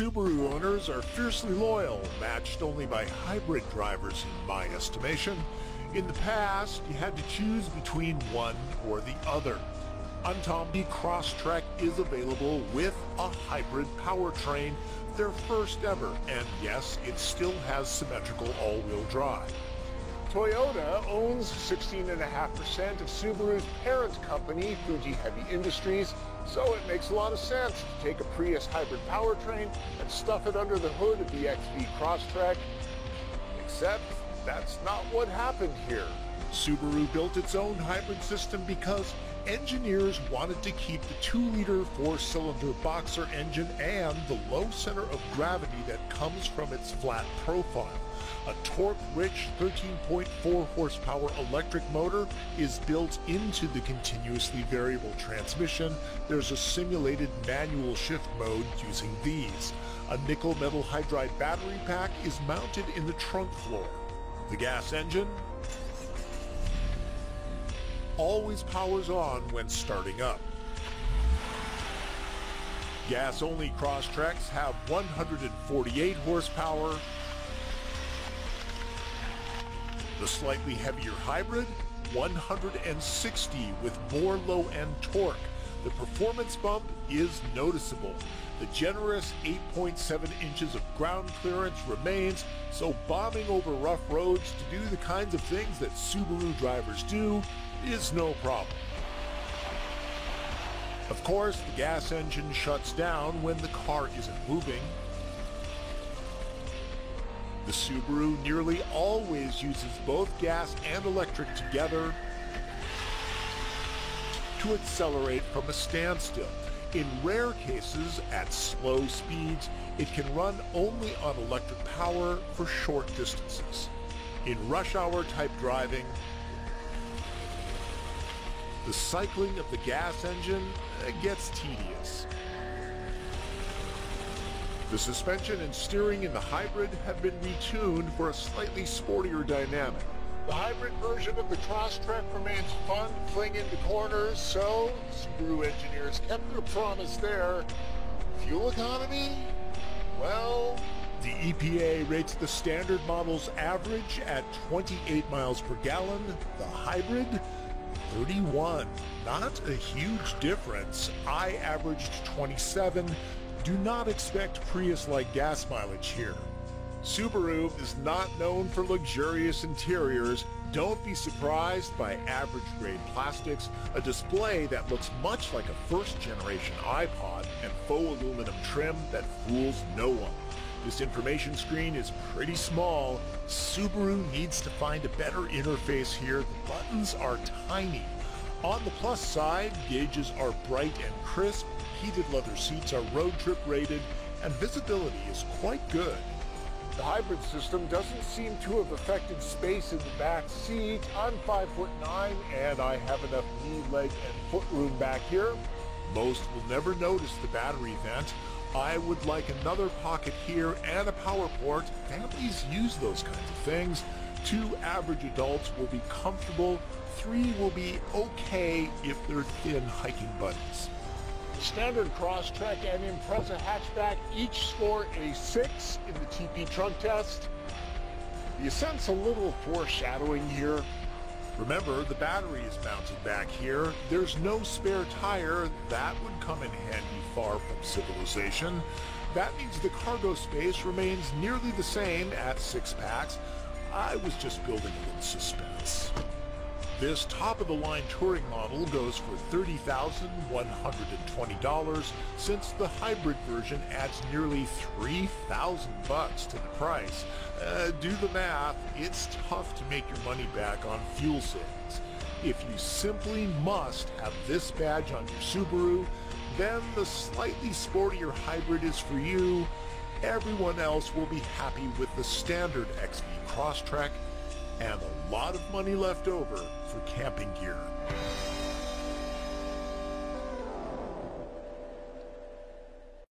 Subaru owners are fiercely loyal, matched only by hybrid drivers in my estimation. In the past, you had to choose between one or the other. Untomby Crosstrek is available with a hybrid powertrain, their first ever, and yes, it still has symmetrical all-wheel drive. Toyota owns 16.5% of Subaru's parent company, Fuji Heavy Industries, so it makes a lot of sense to take a Prius hybrid powertrain and stuff it under the hood of the XV Crosstrek. Except that's not what happened here. Subaru built its own hybrid system because engineers wanted to keep the 2-liter 4-cylinder boxer engine and the low center of gravity that comes from its flat profile. A torque-rich 13.4 horsepower electric motor is built into the continuously variable transmission. There's a simulated manual shift mode using these. A nickel metal hydride battery pack is mounted in the trunk floor. The gas engine always powers on when starting up. Gas-only Crosstreks have 148 horsepower. The slightly heavier hybrid, 160 with more low-end torque. The performance bump is noticeable. The generous 8.7 inches of ground clearance remains, so bombing over rough roads to do the kinds of things that Subaru drivers do is no problem. Of course, the gas engine shuts down when the car isn't moving. The Subaru nearly always uses both gas and electric together to accelerate from a standstill. In rare cases, at slow speeds, it can run only on electric power for short distances. In rush hour type driving, the cycling of the gas engine gets tedious. The suspension and steering in the hybrid have been retuned for a slightly sportier dynamic. The hybrid version of the Crosstrek remains fun to fling into corners, so Subaru engineers kept their promise there. Fuel economy? Well, the EPA rates the standard model's average at 28 miles per gallon, the hybrid 31. Not a huge difference. I averaged 27. Do not expect Prius-like gas mileage here. Subaru is not known for luxurious interiors. Don't be surprised by average-grade plastics, a display that looks much like a first-generation iPod, and faux aluminum trim that fools no one. This information screen is pretty small. Subaru needs to find a better interface here. The buttons are tiny. On the plus side, gauges are bright and crisp, heated leather seats are road trip rated, and visibility is quite good. The hybrid system doesn't seem to have affected space in the back seat. I'm 5'9", and I have enough knee, leg, and foot room back here. Most will never notice the battery vent. I would like another pocket here and a power port. Families use those kinds of things. 2 average adults will be comfortable. 3 will be okay if they're thin hiking buddies. The standard Crosstrek and Impreza hatchback each score a 6 in the TP trunk test. Do you sense a little foreshadowing here? Remember, the battery is mounted back here. There's no spare tire. That would come in handy far from civilization. That means the cargo space remains nearly the same at 6 packs. I was just building a little suspense. This top-of-the-line touring model goes for $30,120, since the hybrid version adds nearly $3,000 to the price. Do the math, it's tough to make your money back on fuel savings. If you simply must have this badge on your Subaru, then the slightly sportier hybrid is for you. Everyone else will be happy with the standard XV Crosstrek and a lot of money left over for camping gear.